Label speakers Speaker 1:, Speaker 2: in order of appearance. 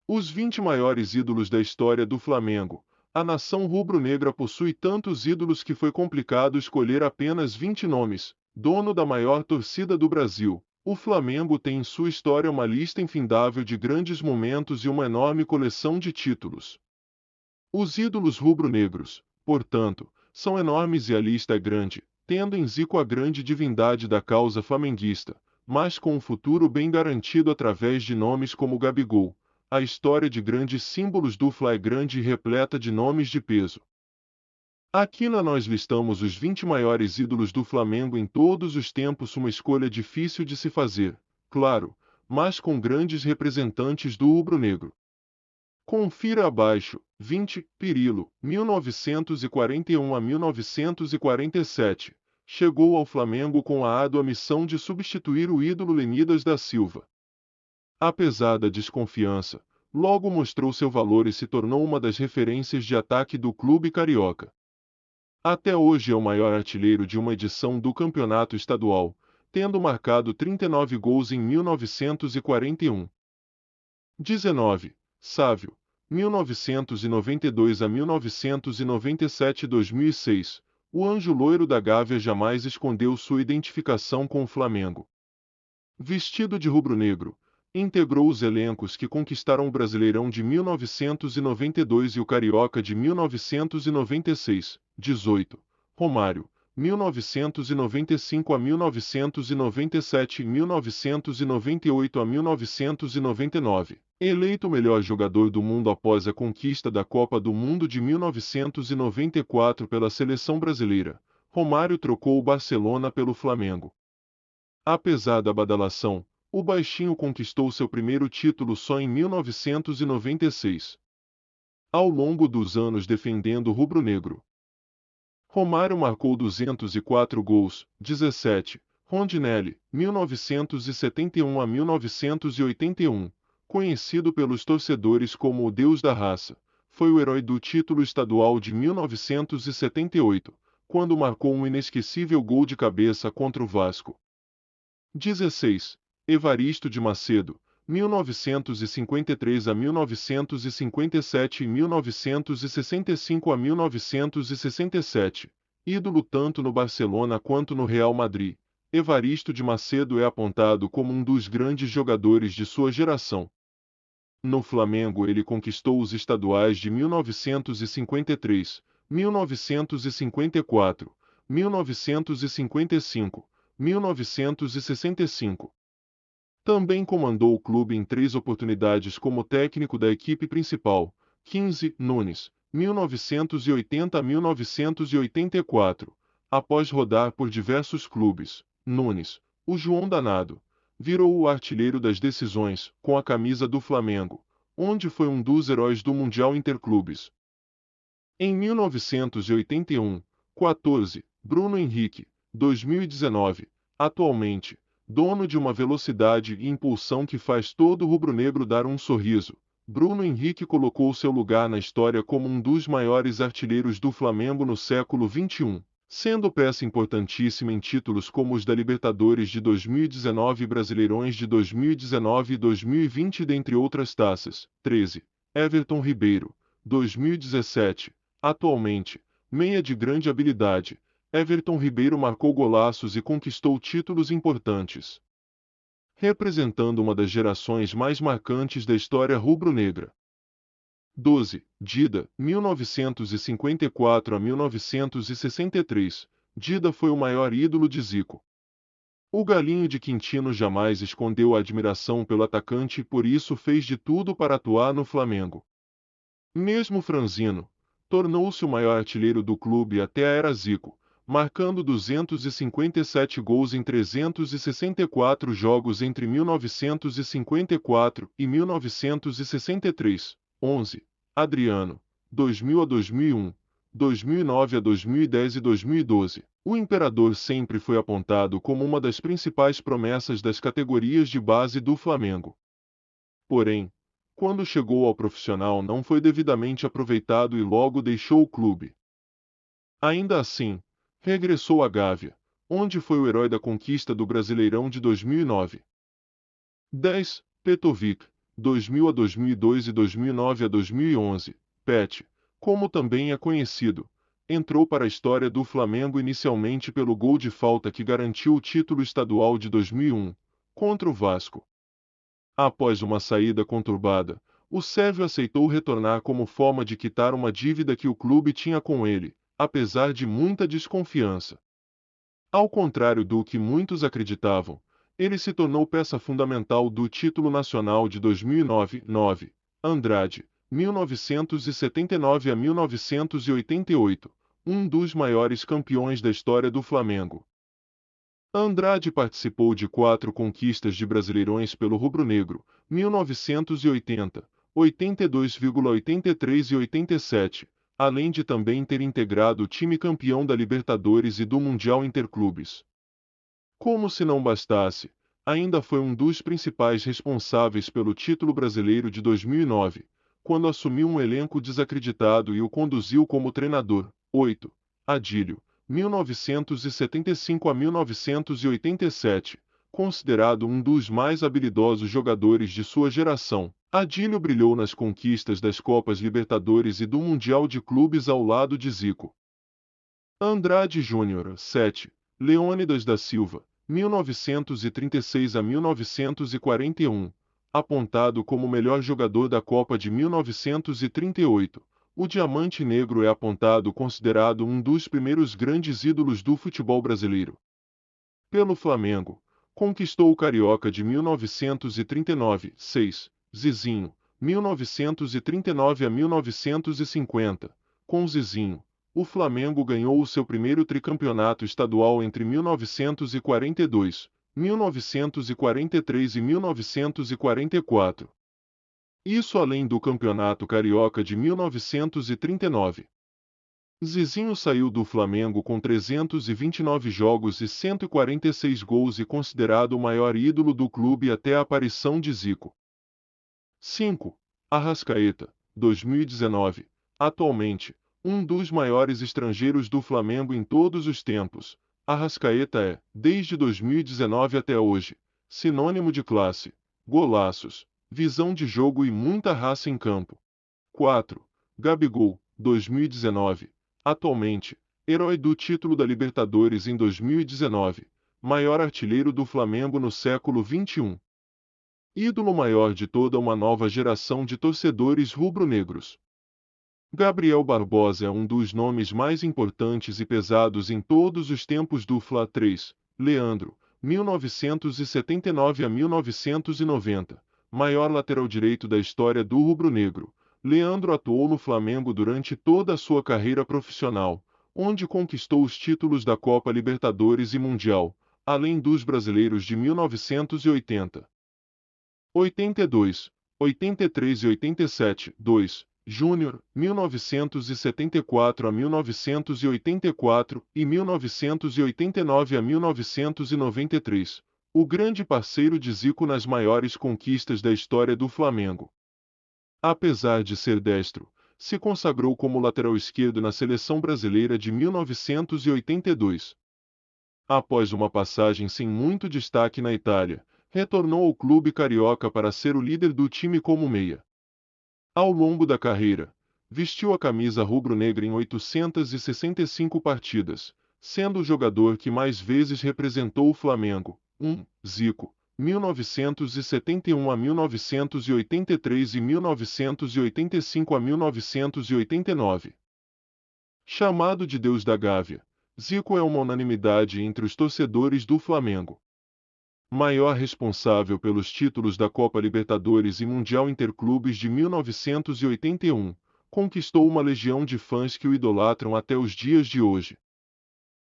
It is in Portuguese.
Speaker 1: Os 20 maiores ídolos da história do Flamengo. A nação rubro-negra possui tantos ídolos que foi complicado escolher apenas 20 nomes. Dono da maior torcida do Brasil, o Flamengo tem em sua história uma lista infindável de grandes momentos e uma enorme coleção de títulos. Os ídolos rubro-negros, portanto, são enormes e a lista é grande, tendo em Zico a grande divindade da causa flamenguista, mas com um futuro bem garantido através de nomes como Gabigol. A história de grandes símbolos do Fla é grande e repleta de nomes de peso. Aqui nós listamos os 20 maiores ídolos do Flamengo em todos os tempos, uma escolha difícil de se fazer, claro, mas com grandes representantes do rubro-negro. Confira abaixo. 20. Pirilo, 1941 a 1947. Chegou ao Flamengo com a árdua missão de substituir o ídolo Lenídas da Silva. Apesar da desconfiança, logo mostrou seu valor e se tornou uma das referências de ataque do clube carioca. Até hoje é o maior artilheiro de uma edição do campeonato estadual, tendo marcado 39 gols em 1941. 19. Sávio, 1992 a 1997-2006. O anjo loiro da Gávea jamais escondeu sua identificação com o Flamengo. Vestido de rubro-negro, integrou os elencos que conquistaram o Brasileirão de 1992 e o Carioca de 1996. 18. Romário, 1995 a 1997 e 1998 a 1999. Eleito o melhor jogador do mundo após a conquista da Copa do Mundo de 1994 pela seleção brasileira, Romário trocou o Barcelona pelo Flamengo. Apesar da badalação, o baixinho conquistou seu primeiro título só em 1996. Ao longo dos anos defendendo o rubro-negro, Romário marcou 204 gols. 17. Rondinelli, 1971 a 1981. Conhecido pelos torcedores como o Deus da Raça, foi o herói do título estadual de 1978, quando marcou um inesquecível gol de cabeça contra o Vasco. 16. Evaristo de Macedo, 1953 a 1957 e 1965 a 1967. Ídolo tanto no Barcelona quanto no Real Madrid, Evaristo de Macedo é apontado como um dos grandes jogadores de sua geração. No Flamengo ele conquistou os estaduais de 1953, 1954, 1955, 1965. Também comandou o clube em 3 oportunidades como técnico da equipe principal. 15. Nunes, 1980 a 1984. Após rodar por diversos clubes, Nunes, o João Danado, virou o artilheiro das decisões, com a camisa do Flamengo, onde foi um dos heróis do Mundial Interclubes. Em 1981, 14. Bruno Henrique, 2019. Atualmente, dono de uma velocidade e impulsão que faz todo rubro-negro dar um sorriso, Bruno Henrique colocou seu lugar na história como um dos maiores artilheiros do Flamengo no século XXI, sendo peça importantíssima em títulos como os da Libertadores de 2019 e Brasileirões de 2019 e 2020, dentre outras taças. 13. Everton Ribeiro, 2017. Atualmente, meia de grande habilidade, Everton Ribeiro marcou golaços e conquistou títulos importantes, representando uma das gerações mais marcantes da história rubro-negra. 12. Dida, 1954 a 1963. Dida foi o maior ídolo de Zico. O galinho de Quintino jamais escondeu a admiração pelo atacante e por isso fez de tudo para atuar no Flamengo. Mesmo franzino, tornou-se o maior artilheiro do clube até a era Zico, marcando 257 gols em 364 jogos entre 1954 e 1963. 11. Adriano, 2000 a 2001, 2009 a 2010 e 2012. O Imperador sempre foi apontado como uma das principais promessas das categorias de base do Flamengo. Porém, quando chegou ao profissional não foi devidamente aproveitado e logo deixou o clube. Ainda assim, regressou à Gávea, onde foi o herói da conquista do Brasileirão de 2009. 10. Petrovic, 2000 a 2002 e 2009 a 2011, Pet, como também é conhecido, entrou para a história do Flamengo inicialmente pelo gol de falta que garantiu o título estadual de 2001, contra o Vasco. Após uma saída conturbada, o sérvio aceitou retornar como forma de quitar uma dívida que o clube tinha com ele, apesar de muita desconfiança. Ao contrário do que muitos acreditavam, ele se tornou peça fundamental do título nacional de 2009. Andrade, 1979 a 1988, um dos maiores campeões da história do Flamengo. Andrade participou de 4 conquistas de Brasileirões pelo rubro-negro, 1980, 82,83 e 87, além de também ter integrado o time campeão da Libertadores e do Mundial Interclubes. Como se não bastasse, ainda foi um dos principais responsáveis pelo título brasileiro de 2009, quando assumiu um elenco desacreditado e o conduziu como treinador. 8. Adílio, 1975 a 1987, considerado um dos mais habilidosos jogadores de sua geração. Adílio brilhou nas conquistas das Copas Libertadores e do Mundial de Clubes ao lado de Zico. Andrade Júnior, 7. Leônidas da Silva, 1936 a 1941, apontado como o melhor jogador da Copa de 1938. O Diamante Negro é apontado considerado um dos primeiros grandes ídolos do futebol brasileiro. Pelo Flamengo, conquistou o Carioca de 1939. 6. Zizinho, 1939 a 1950. Com Zizinho, o Flamengo ganhou o seu primeiro tricampeonato estadual entre 1942, 1943 e 1944. Isso além do Campeonato Carioca de 1939. Zizinho saiu do Flamengo com 329 jogos e 146 gols e considerado o maior ídolo do clube até a aparição de Zico. 5. Arrascaeta, 2019. Atualmente, um dos maiores estrangeiros do Flamengo em todos os tempos, Arrascaeta é, desde 2019 até hoje, sinônimo de classe, golaços, visão de jogo e muita raça em campo. 4. Gabigol, 2019. Atualmente, herói do título da Libertadores em 2019, maior artilheiro do Flamengo no século XXI. Ídolo maior de toda uma nova geração de torcedores rubro-negros. Gabriel Barbosa é um dos nomes mais importantes e pesados em todos os tempos do Fla. 3. Leandro, 1979 a 1990, maior lateral direito da história do rubro-negro. Leandro atuou no Flamengo durante toda a sua carreira profissional, onde conquistou os títulos da Copa Libertadores e Mundial, além dos brasileiros de 1980. 82, 83 e 87. 2. Júnior, 1974 a 1984 e 1989 a 1993, o grande parceiro de Zico nas maiores conquistas da história do Flamengo. Apesar de ser destro, se consagrou como lateral esquerdo na seleção brasileira de 1982. Após uma passagem sem muito destaque na Itália, retornou ao clube carioca para ser o líder do time como meia. Ao longo da carreira, vestiu a camisa rubro-negra em 865 partidas, sendo o jogador que mais vezes representou o Flamengo. 1. Zico, 1971 a 1983 e 1985 a 1989. Chamado de Deus da Gávea, Zico é uma unanimidade entre os torcedores do Flamengo. Maior responsável pelos títulos da Copa Libertadores e Mundial Interclubes de 1981, conquistou uma legião de fãs que o idolatram até os dias de hoje.